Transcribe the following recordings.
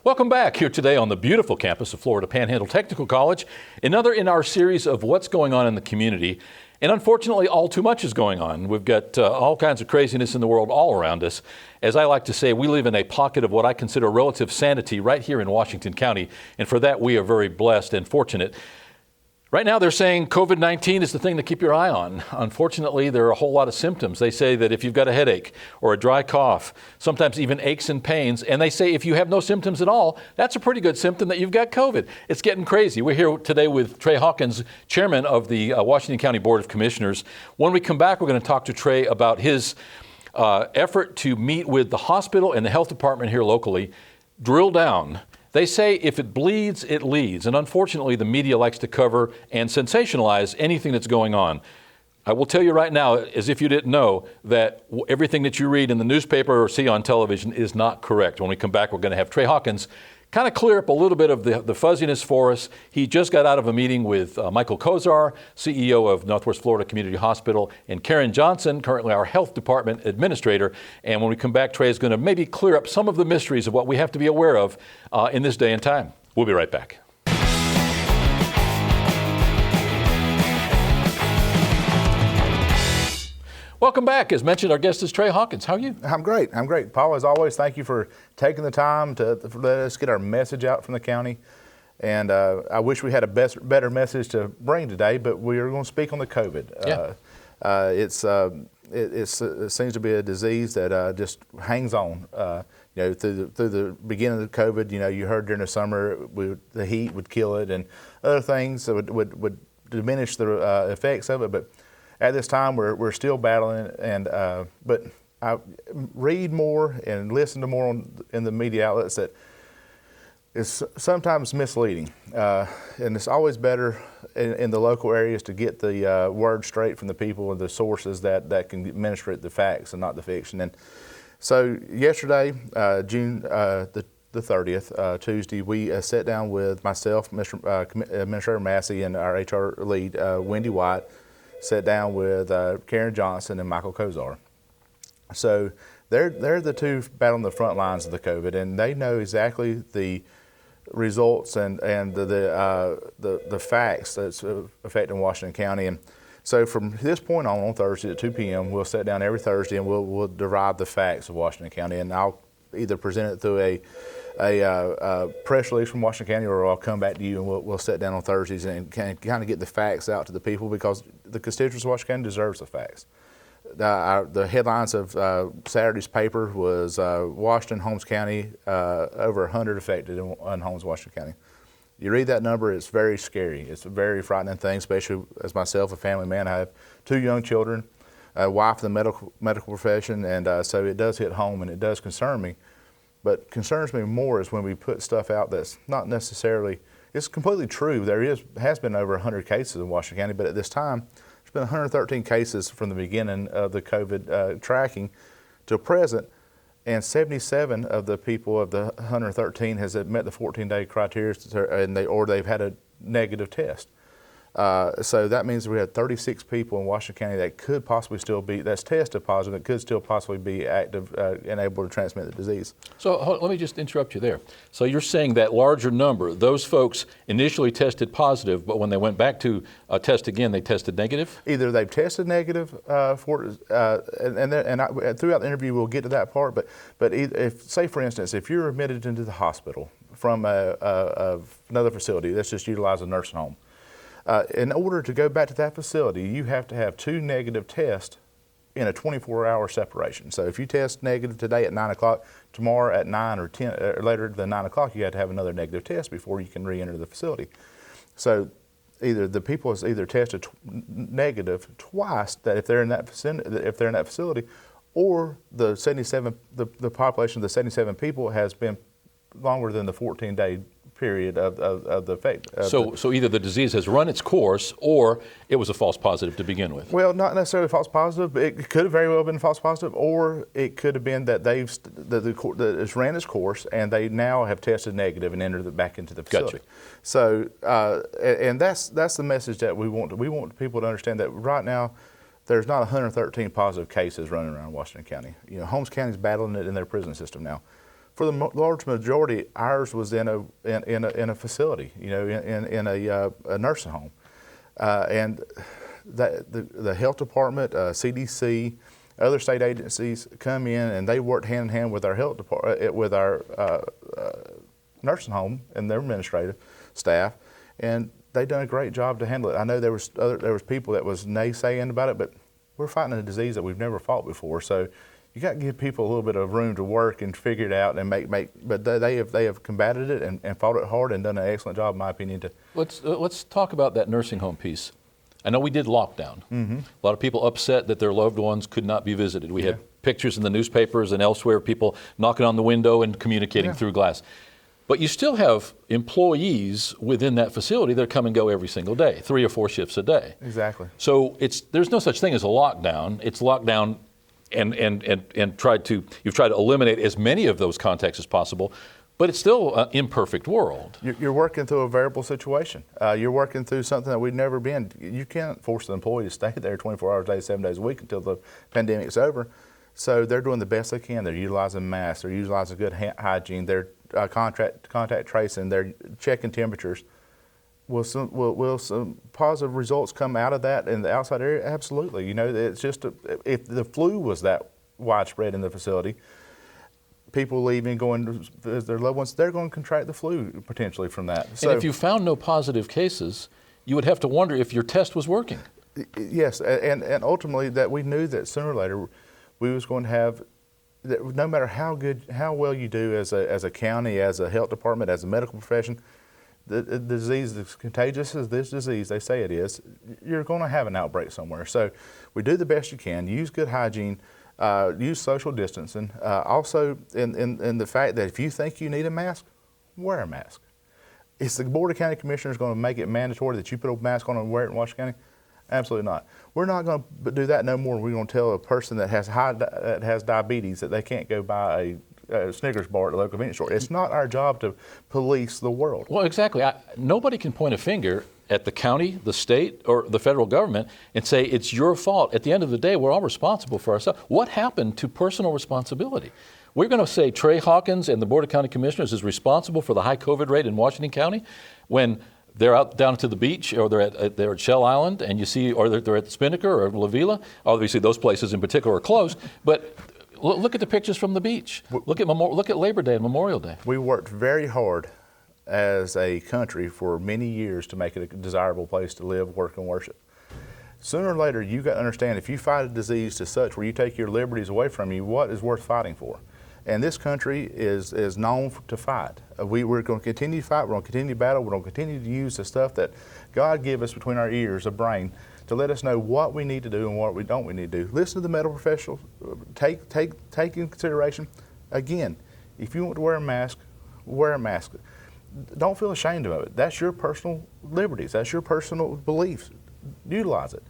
Welcome back here today on the beautiful campus of Florida Panhandle Technical College. Another in our series of what's going on in the community. And unfortunately, all too much is going on. We've got all kinds of craziness in the world all around us. As I like to say, we live in a pocket of what I consider relative sanity right here in Washington County. And for that, we are very blessed and fortunate. Right now, they're saying COVID-19 is the thing to keep your eye on. Unfortunately, there are a whole lot of symptoms. They say that if you've got a headache or a dry cough, sometimes even aches and pains, and they say if you have no symptoms at all, that's a pretty good symptom that you've got COVID. It's getting crazy. We're here today with Trey Hawkins, chairman of the Washington County Board of Commissioners. When we come back, we're going to talk to Trey about his effort to meet with the hospital and the health department here locally, drill down. They say if it bleeds, it leads. And unfortunately, the media likes to cover and sensationalize anything that's going on. I will tell you right now, as if you didn't know, that everything that you read in the newspaper or see on television is not correct. When we come back, we're going to have Trey Hawkins kind of clear up a little bit of the fuzziness for us. He just got out of a meeting with Michael Kozar, CEO of Northwest Florida Community Hospital, and Karen Johnson, currently our health department administrator. And when we come back, Trey is going to maybe clear up some of the mysteries of what we have to be aware of in this day and time. We'll be right back. Welcome back. As mentioned, our guest is Trey Hawkins. How are you? I'm great. Paul, as always, thank you for taking the time to let us get our message out from the county. And I wish we had a better message to bring today, but we are going to speak on the COVID. Yeah. It seems to be a disease that just hangs on. Through the beginning of the COVID, you heard during the summer the heat would kill it, and other things that would diminish the effects of it. But at this time, we're still battling it, but I read more and listen to more in the media outlets that it's sometimes misleading, and it's always better in the local areas to get the word straight from the people and the sources that can administrate the facts and not the fiction. And so yesterday, June the 30th, Tuesday, we sat down with myself, Administrator Massey, and our HR lead, Wendy White, sat down with Karen Johnson and Michael Kozar. So they're the two battling the front lines of the COVID, and they know exactly the results and the facts that's affecting Washington County. And so from this point on Thursday at 2 p.m., we'll sit down every Thursday and we'll derive the facts of Washington County, and I'll either present it through a press release from Washington County, or I'll come back to you and we'll sit down on Thursdays and kind of get the facts out to the people, because the constituents of Washington County deserves the facts. The headlines of Saturday's paper was Washington, Holmes County, over 100 affected in Holmes, Washington County. You read that number, it's very scary. It's a very frightening thing, especially as myself, a family man. I have 2 young children, a wife in the medical profession, and so it does hit home and it does concern me. But concerns me more is when we put stuff out that's not necessarily, it's completely true. There has been over 100 cases in Washington County, but at this time, there's been 113 cases from the beginning of the COVID tracking to present, and 77 of the people of the 113 has met the 14-day criteria, or they've had a negative test. So that means we had 36 people in Washington County that could possibly still be, that's tested positive, that could still possibly be active and able to transmit the disease. So let me just interrupt you there. So you're saying that larger number, those folks initially tested positive, but when they went back to test again, they tested negative? Either they've tested negative throughout the interview we'll get to that part, but if, say for instance, if you're admitted into the hospital from another facility, let's just utilize a nursing home. In order to go back to that facility, you have to have 2 negative tests in a 24-hour separation. So if you test negative today at 9 o'clock, tomorrow at 9 or 10, or later than 9 o'clock, you have to have another negative test before you can re-enter the facility. So either the people is either tested negative twice, that if they're in that facility, or the population of the 77 people has been longer than the 14-day period of the effect. So either the disease has run its course, or it was a false positive to begin with. Well, not necessarily false positive, but it could have very well been false positive, or it could have been that it's ran its course and they now have tested negative and entered back into the facility. Gotcha. So, and that's the message that we want. We want people to understand that right now there's not 113 positive cases running around Washington County. Holmes County's battling it in their prison system now. for the large majority, ours was in a facility, in a nursing home, and the health department, CDC, other state agencies come in and they worked hand in hand with our health department, with our nursing home and their administrative staff, and they done a great job to handle it. I know there was people that was naysaying about it, but we're fighting a disease that we've never fought before, so you got to give people a little bit of room to work and figure it out and but they have combated it and fought it hard and done an excellent job, in my opinion. Let's talk about that nursing home piece. I know we did lockdown. Mm-hmm. A lot of people upset that their loved ones could not be visited. We had pictures in the newspapers and elsewhere, people knocking on the window and communicating through glass. But you still have employees within that facility that come and go every single day, 3 or 4 shifts a day. Exactly. So there's no such thing as a lockdown. It's lockdown and you've tried to eliminate as many of those contacts as possible. But it's still an imperfect world. You're working through a variable situation. You're working through something that we've never been. You can't force the employee to stay there 24 hours a day, 7 days a week until the pandemic's over. So they're doing the best they can. They're utilizing masks. They're utilizing good hygiene. They're contact tracing. They're checking temperatures. Will some positive results come out of that in the outside area? Absolutely. It's just if the flu was that widespread in the facility, people leaving, going to visit their loved ones, they're going to contract the flu potentially from that. And if you found no positive cases, you would have to wonder if your test was working. Yes, and ultimately that we knew that sooner or later we was going to have, that no matter how well you do as a county, as a health department, as a medical profession, the disease is contagious as this disease, they say it is, you're going to have an outbreak somewhere. So we do the best you can, use good hygiene, use social distancing. Also, in the fact that if you think you need a mask, wear a mask. Is the Board of County Commissioners going to make it mandatory that you put a mask on and wear it in Washington County? Absolutely not. We're not going to do that no more. We're going to tell a person that has diabetes that they can't go buy a Snickers bar at the local convenience store. It's not our job to police the world. Well, exactly. Nobody can point a finger at the county, the state, or the federal government and say it's your fault. At the end of the day, we're all responsible for ourselves. What happened to personal responsibility? We're going to say Trey Hawkins and the Board of County Commissioners is responsible for the high COVID rate in Washington County when they're out down to the beach, or they're at Shell Island, and you see, or they're at Spinnaker or La Villa. Obviously, those places in particular are closed. But look at the pictures from the beach. Look at Labor Day and Memorial Day. We worked very hard as a country for many years to make it a desirable place to live, work, and worship. Sooner or later, you got to understand, if you fight a disease to such where you take your liberties away from you, what is worth fighting for? And this country is known to fight. We're going to continue to fight. We're going to continue to battle. We're going to continue to use the stuff that God gave us between our ears, a brain, to let us know what we need to do and what we don't need to do. Listen to the medical professionals. Take in consideration, again, if you want to wear a mask, wear a mask. Don't feel ashamed of it. That's your personal liberties. That's your personal beliefs. Utilize it.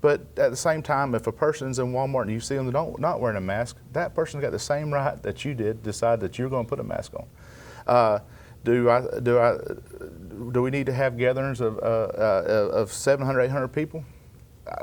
But at the same time, if a person's in Walmart and you see them not wearing a mask, that person's got the same right that you did decide that you're going to put a mask on. Do we need to have gatherings of 700, 800 people?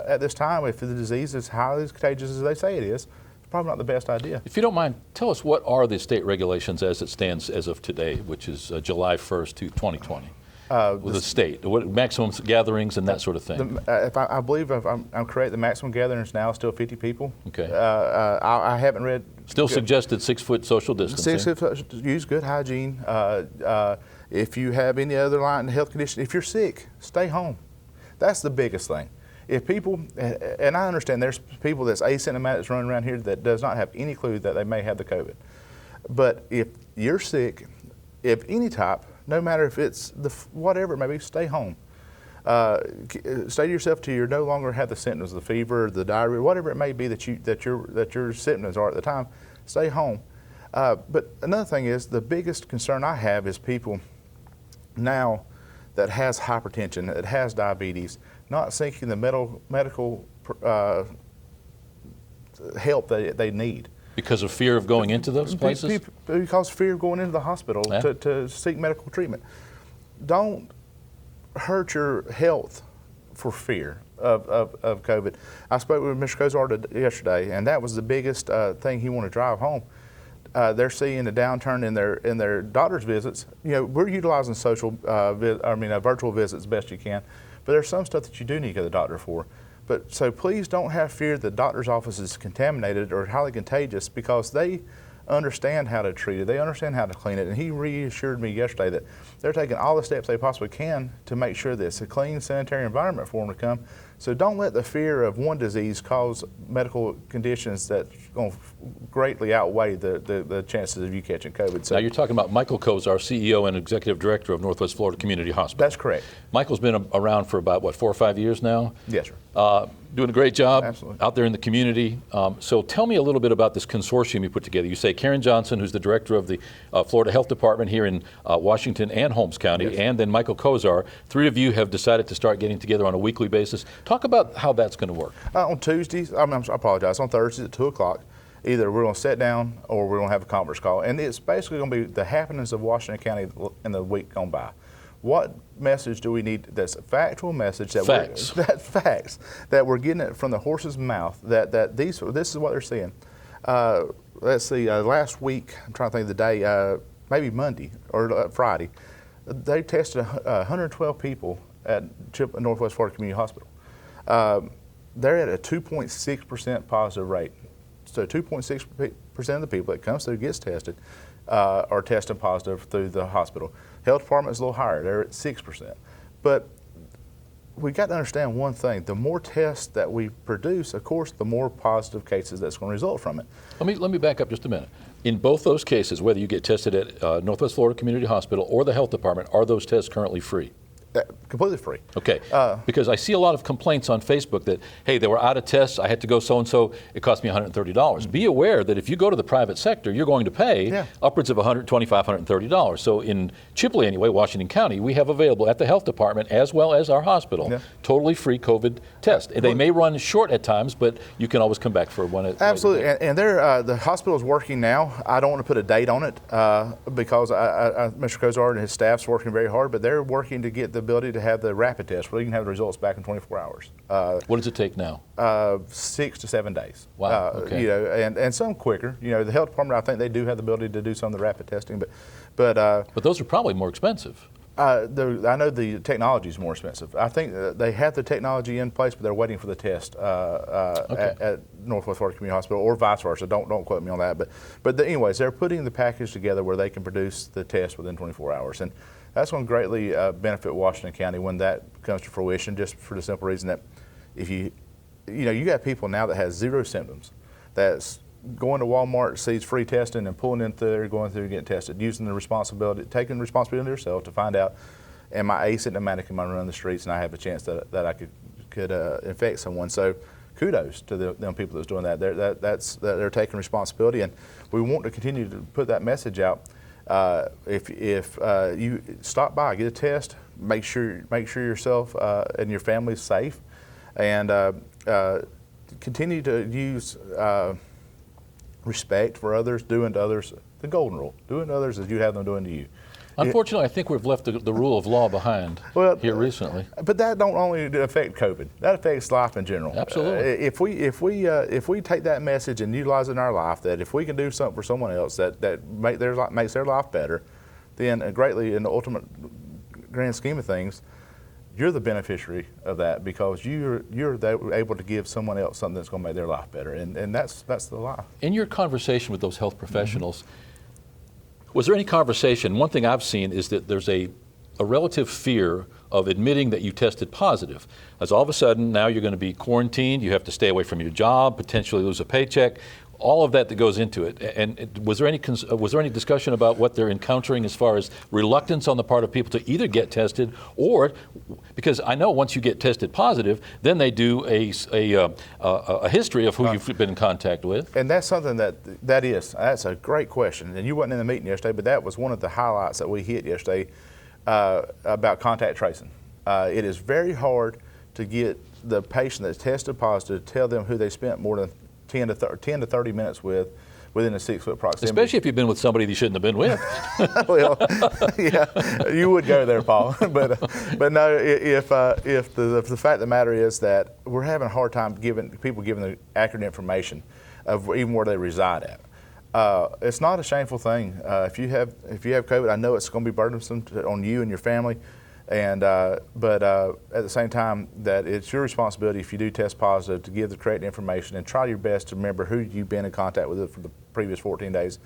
At this time, if the disease is highly contagious as they say it is, it's probably not the best idea. If you don't mind, tell us what are the state regulations as it stands as of today, which is July 1st to 2020? With the state, what maximum gatherings and that sort of thing. I believe if I'm correct, the maximum gatherings now is still 50 people. Okay. I haven't read. Still suggested 6-foot social distancing. Use good hygiene. If you have any other line health condition, if you're sick, stay home. That's the biggest thing. If people, and I understand there's people that's asymptomatic that's running around here that does not have any clue that they may have the COVID. But if you're sick, if any type, no matter if it's whatever it may be, stay home. Stay to yourself till you no longer have the symptoms, the fever, the diarrhea, whatever it may be that your symptoms are at the time. Stay home. But another thing is, the biggest concern I have is people now that has hypertension, that has diabetes, not seeking the medical help that they need. Because of fear of going into those places? Because of fear of going into the hospital to seek medical treatment. Don't hurt your health for fear of COVID. I spoke with Mr. Cozart yesterday, and that was the biggest thing he wanted to drive home. they're seeing a downturn in their doctor's visits. We're utilizing virtual visits best you can, but there's some stuff that you do need to go to the doctor for. But so please don't have fear that the doctor's office is contaminated or highly contagious, because they understand how to treat it. They understand how to clean it. And he reassured me yesterday that they're taking all the steps they possibly can to make sure that it's a clean, sanitary environment for them to come. So don't let the fear of one disease cause medical conditions that's going to greatly outweigh the chances of you catching COVID. So now you're talking about Michael Kozar, CEO and Executive Director of Northwest Florida Community Hospital. That's correct. Michael's been around for about, 4 or 5 years now? Yes, sir. Doing a great job. Absolutely. Out there in the community. So tell me a little bit about this consortium you put together. You say Karen Johnson, who's the director of the Florida Health Department here in Washington and Holmes County, yes, and then Michael Kozar. 3 of you have decided to start getting together on a weekly basis. Talk about how that's going to work. On Tuesdays, I apologize, on Thursdays at 2 o'clock, either we're going to sit down or we're going to have a conference call. And it's basically going to be the happenings of Washington County in the week gone by. What message do we need that's a factual message, that facts that we're getting it from the horse's mouth, this is what they're seeing. Let's see, last week, I'm trying to think of the day, maybe Monday or Friday, they tested 112 people at Northwest Florida Community Hospital. They're at a 2.6% positive rate. So 2.6% of the people that comes through gets tested are testing positive through the hospital. Health department is a little higher. They're at 6%. But we got to understand one thing. The more tests that we produce, of course, the more positive cases that's going to result from it. Let me back up just a minute. In both those cases, whether you get tested at Northwest Florida Community Hospital or the health department, are those tests currently free? Completely free. Okay, because I see a lot of complaints on Facebook that, hey, they were out of tests, I had to go so-and-so, it cost me $130. Be aware that if you go to the private sector, you're going to pay upwards of $125, $130. So in Chipley anyway, Washington County, we have available at the health department as well as our hospital, totally free COVID test. They may run short at times, but you can always come back for one. Absolutely, and the hospital is working now. I don't want to put a date on it because Mr. Kozar and his staff's working very hard, but they're working to get the ability to have the rapid test where you can have the results back in 24 hours. What does it take now? 6 to 7 days. Wow. Okay. And some quicker. The health department, I think they do have the ability to do some of the rapid testing, but those are probably more expensive. I know the technology is more expensive. I think they have the technology in place, but they're waiting for the test at Northwest Florida Community Hospital, or vice versa. Don't quote me on that. But anyways, they're putting the package together where they can produce the test within 24 hours, and that's going to greatly benefit Washington County when that comes to fruition. Just for the simple reason that if you got people now that has 0 symptoms, that's going to Walmart, sees free testing, and pulling in there, going through, getting tested, taking responsibility on themselves to find out, am I asymptomatic, am I running the streets, and I have a chance that I could infect someone. So kudos to them people that's doing that. They're taking responsibility, and we want to continue to put that message out. If you stop by, get a test, make sure yourself and your family is safe, and continue to use respect for others, doing to others the golden rule, doing to others as you have them doing to you. Unfortunately, I think we've left the rule of law behind here recently. But that don't only affect COVID; that affects life in general. Absolutely. If we take that message and utilize it in our life, that if we can do something for someone else that makes their life better, then greatly in the ultimate grand scheme of things, you're the beneficiary of that, because you're able to give someone else something that's going to make their life better, and that's the life. In your conversation with those health professionals, was there any conversation? One thing I've seen is that there's a relative fear of admitting that you tested positive. As all of a sudden, now you're going to be quarantined, you have to stay away from your job, potentially lose a paycheck, all of that goes into it. And was there any discussion about what they're encountering as far as reluctance on the part of people to either get tested, or, because I know once you get tested positive, then they do a history of who you've been in contact with? And that's something that's a great question. And you wasn't in the meeting yesterday, but that was one of the highlights that we hit yesterday about contact tracing. It is very hard to get the patient that's tested positive to tell them who they spent more than 10 to 30 minutes within a 6-foot proximity. Especially if you've been with somebody you shouldn't have been with. Well, yeah, you would go there, Paul. But no, if the fact of the matter is that we're having a hard time giving the accurate information of even where they reside at. It's not a shameful thing. If you have COVID, I know it's going to be burdensome on you and your family, and but at the same time, that it's your responsibility if you do test positive to give the correct information and try your best to remember who you've been in contact with for the previous 14 days,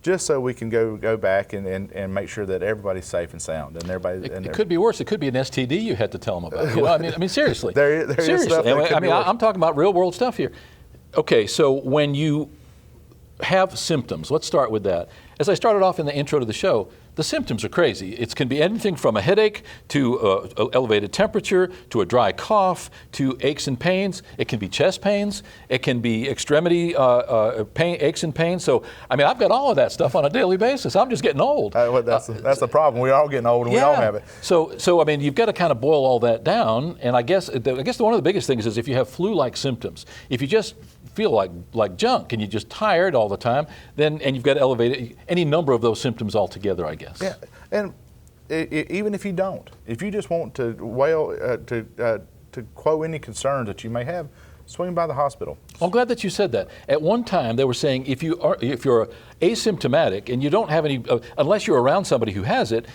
just so we can go back and make sure that everybody's safe and sound and everybody. It could be worse. It could be an STD you had to tell them about. You know? I mean, seriously. there seriously. Is stuff that could be worse. I'm talking about real world stuff here. Okay, so when you have symptoms, let's start with that. As I started off in the intro to the show, the symptoms are crazy. It can be anything from a headache to elevated temperature to a dry cough to aches and pains. It can be chest pains. It can be extremity pain, aches and pains. So, I mean, I've got all of that stuff on a daily basis. I'm just getting old. That's the problem. We're all getting old, and we all have it. So I mean, you've got to kind of boil all that down. And I guess one of the biggest things is if you have flu-like symptoms, if you just feel like junk and you're just tired all the time, and you've got elevated any number of those symptoms altogether, I guess. Yeah, and even if you don't, if you just want to to quell any concerns that you may have, swing by the hospital. I'm glad that you said that. At one time, they were saying if you're asymptomatic and you don't have any, unless you're around somebody who has it,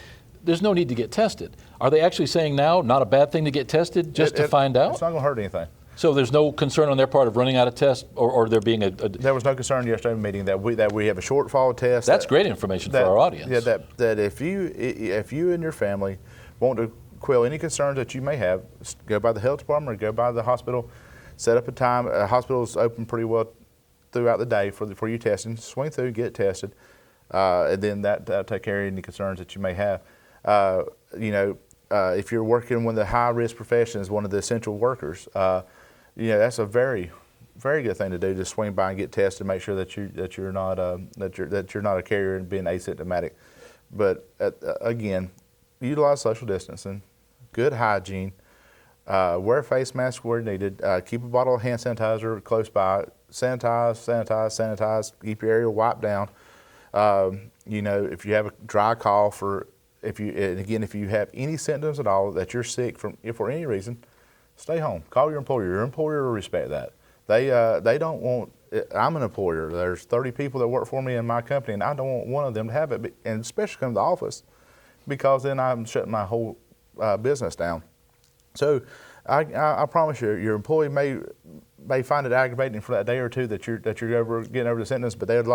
there's no need to get tested. Are they actually saying now not a bad thing to get tested just to find out? It's not going to hurt anything. So there's no concern on their part of running out of tests, or there being a There was no concern yesterday in the meeting that we have a shortfall of tests. That's great information for our audience. Yeah, that if you and your family want to quell any concerns that you may have, go by the health department or go by the hospital. Set up a time. Hospital's open pretty well throughout the day for your testing. Swing through, get tested, and then that'll take care of any concerns that you may have. If you're working in one of the high risk professions, one of the essential workers. That's a very, very good thing to do. Just swing by and get tested, make sure that you're not a carrier and being asymptomatic. But again, utilize social distancing, good hygiene, wear a face mask where needed, keep a bottle of hand sanitizer close by, sanitize, keep your area wiped down. If you have a dry cough if you have any symptoms at all that you're sick for any reason, stay home. Call your employer. Your employer will respect that. They don't want. I'm an employer. There's 30 people that work for me in my company, and I don't want one of them to have it, and especially come to the office, because then I'm shutting my whole business down. So I promise you, your employee may find it aggravating for that day or two that you're getting over the symptoms, but they'd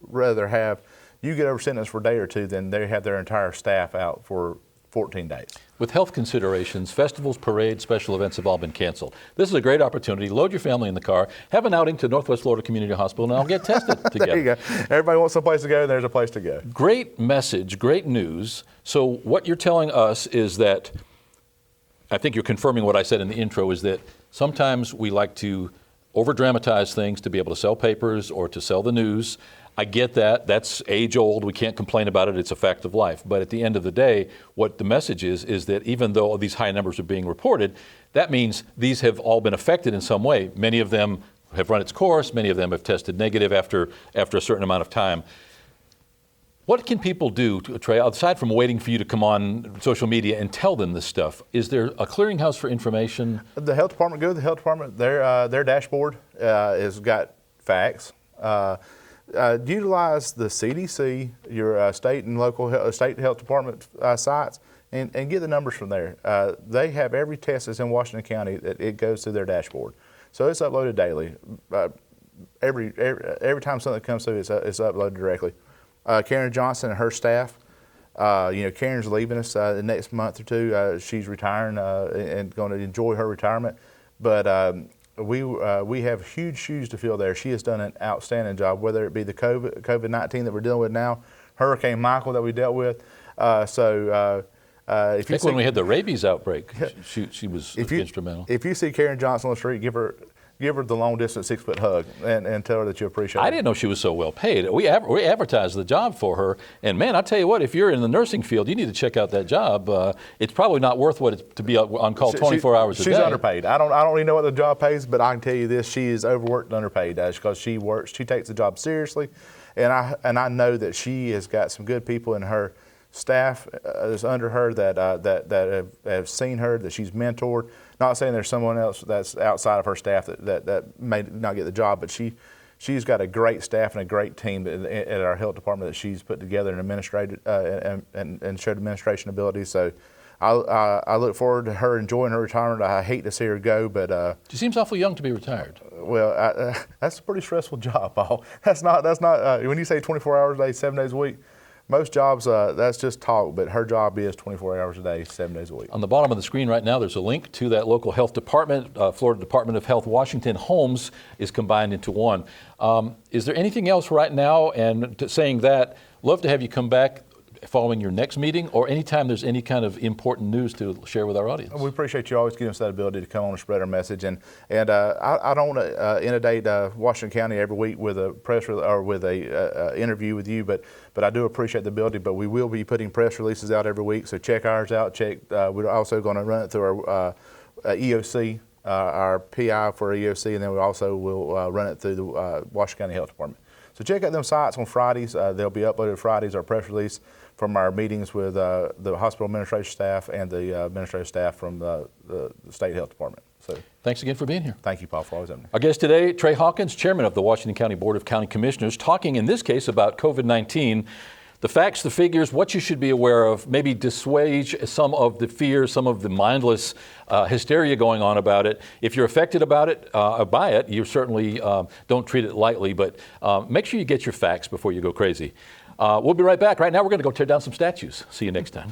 rather have you get over symptoms for a day or two than they have their entire staff out for 14 days. With health considerations, festivals, parades, special events have all been canceled. This is a great opportunity. Load your family in the car, have an outing to Northwest Florida Community Hospital, and I'll get tested together. There you go. Everybody wants someplace to go, there's a place to go. Great message, great news. So what you're telling us is that, I think you're confirming what I said in the intro, is that sometimes we like to over-dramatize things to be able to sell papers or to sell the news. I get that. That's age-old. We can't complain about it. It's a fact of life. But at the end of the day, what the message is that even though these high numbers are being reported, that means these have all been affected in some way. Many of them have run its course. Many of them have tested negative after a certain amount of time. What can people do, Trey, aside from waiting for you to come on social media and tell them this stuff? Is there a clearinghouse for information? The health department, go to the health department. Their dashboard has got facts. Utilize the CDC, your state and local state health department sites, and get the numbers from there. They have every test that's in Washington County that it goes through their dashboard, so it's uploaded daily. Every time something comes through, it's uploaded directly. Karen Johnson and her staff. Karen's leaving us the next month or two. She's retiring and going to enjoy her retirement, but. We have huge shoes to fill there. She has done an outstanding job, whether it be the COVID-19 that we're dealing with now, Hurricane Michael that we dealt with. If you see, when we had the rabies outbreak, she was instrumental. If you see Karen Johnson on the street, give her the long distance 6-foot hug and tell her that you appreciate her. I didn't know she was so well paid. We advertised the job for her, and man, I tell you what, if you're in the nursing field, you need to check out that job. It's probably not worth what it's to be on call 24 hours a day. She's underpaid. I don't really know what the job pays, but I can tell you this: she is overworked and underpaid because she works. She takes the job seriously, and I know that she has got some good people in her staff is under her that have seen her, that she's mentored. Not saying there's someone else that's outside of her staff that may not get the job, but she she's got a great staff and a great team at our health department that she's put together and administrated and showed administration ability. So I look forward to her enjoying her retirement. I hate to see her go, but She seems awfully young to be retired. well, that's a pretty stressful job, Paul. That's not when you say 24 hours a day, 7 days a week. Most jobs, that's just talk, but her job is 24 hours a day, 7 days a week. On the bottom of the screen right now, there's a link to that local health department. Florida Department of Health Washington Homes is combined into one. Is there anything else right now? And saying that, love to have you come back following your next meeting or anytime there's any kind of important news to share with our audience. We appreciate you always giving us that ability to come on and spread our message. And I don't want to inundate Washington County every week with a press or with a interview with you, but I do appreciate the ability. But we will be putting press releases out every week, so check ours out. We're also going to run it through our EOC, our PI for EOC, and then we also will run it through the Washington County Health Department. So check out them sites on Fridays. They'll be uploaded Fridays, our press release from our meetings with the hospital administration staff and the administrative staff from the state health department. So Thanks again for being here. thank you, Paul, for always having me. Our guest today, Trey Hawkins, chairman of the Washington County Board of County Commissioners, talking in this case about COVID-19, the facts, the figures, what you should be aware of, maybe dissuade some of the fear, some of the mindless hysteria going on about it. If you're affected by it, you certainly don't treat it lightly, but make sure you get your facts before you go crazy. We'll be right back. Right now, we're going to go tear down some statues. See you next time.